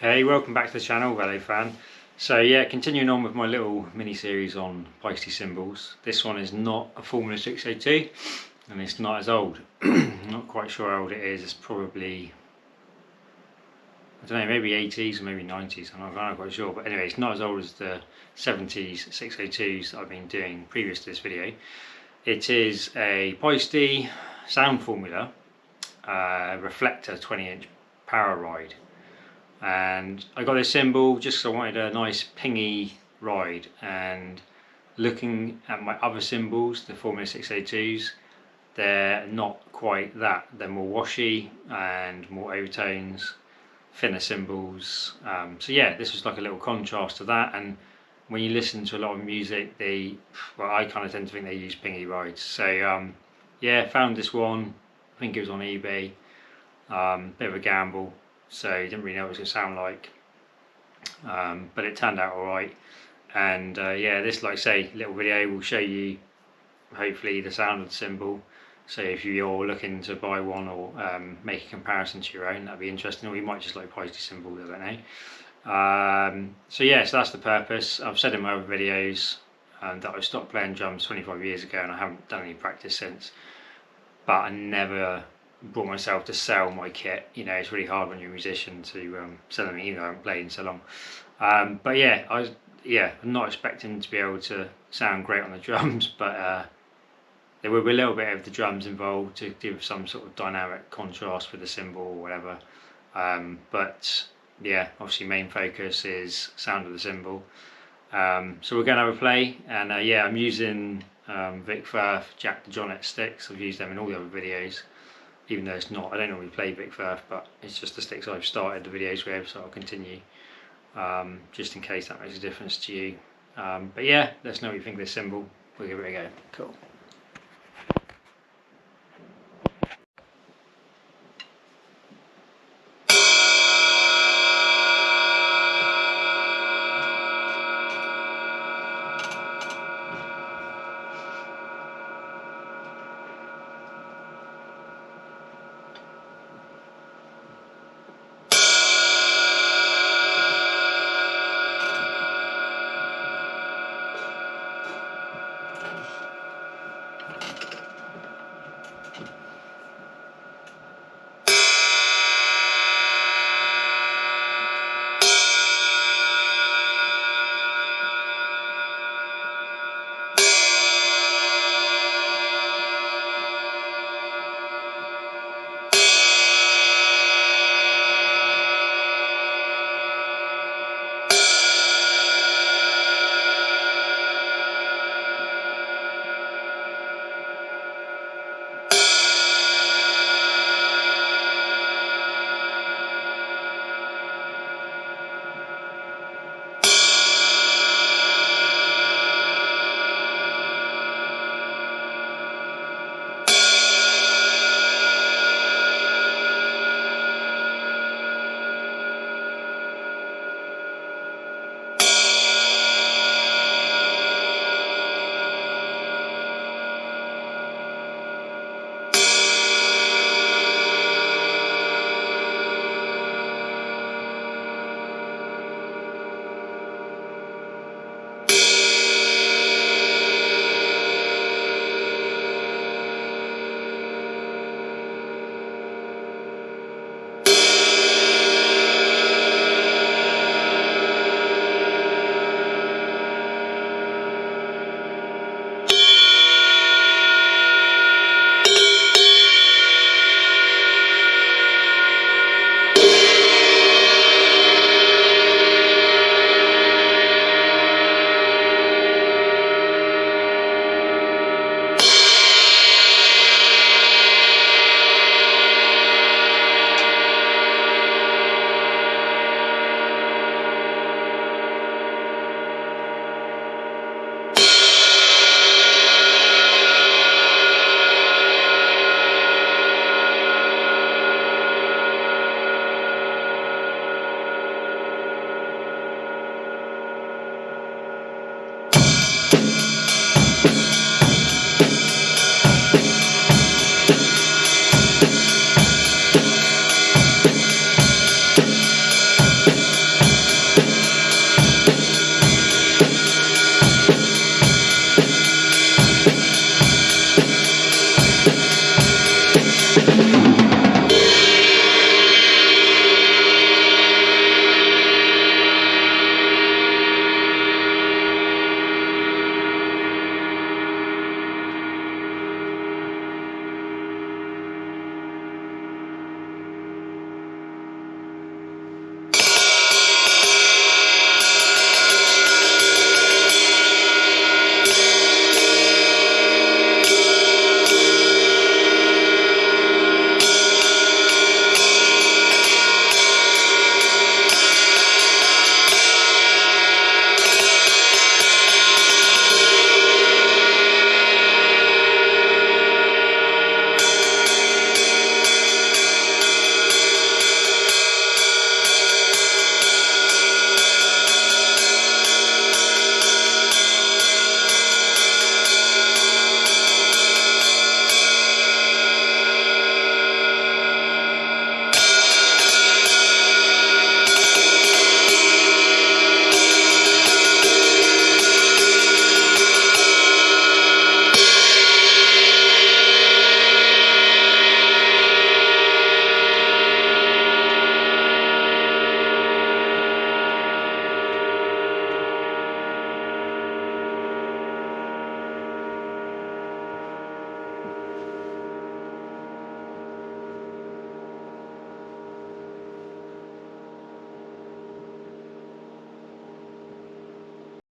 Hey, welcome back to the channel, Velo fan. So yeah, continuing on with my little mini-series on Paiste cymbals. This one is not a Formula 602 and it's not as old. I'm not quite sure how old it is. It's probably, I don't know, maybe 80s or maybe 90s. I'm not quite sure, but anyway, it's not as old as the 70s 602s that I've been doing previous to this video. It is a Paiste sound formula reflector 20-inch power ride. And I got this cymbal just because I wanted a nice pingy ride, and looking at my other cymbals, the Formula 602s, they're not quite that. They're more washy and more overtones, thinner cymbals. So yeah, this was like a little contrast to that. And when you listen to a lot of music, I kind of tend to think they use pingy rides. So yeah, found this one. I think it was on eBay. Bit of a gamble. So you didn't really know what it was going to sound like, but it turned out alright. And yeah, this, like I say, little video will show you hopefully the sound of the cymbal. So if you're looking to buy one or make a comparison to your own, that'd be interesting. Or you might just like Paiste cymbals, I don't know. So yeah, so that's the purpose. I've said in my other videos that I stopped playing drums 25 years ago and I haven't done any practice since, but I never brought myself to sell my kit. You know, it's really hard when you're a musician to sell them, even though I haven't played in so long. But yeah, I'm not expecting to be able to sound great on the drums, but there will be a little bit of the drums involved to give some sort of dynamic contrast with the cymbal or whatever. But yeah, obviously main focus is sound of the cymbal. So we're going to have a play, and yeah, I'm using Vic Firth Jack the Jonet sticks. I've used them in all the other videos, even though it's not, I don't normally play Vic Firth, but it's just the sticks I've started the videos with, so I'll continue, just in case that makes a difference to you. But yeah, let us know what you think of this cymbal. We'll give it a go. Cool.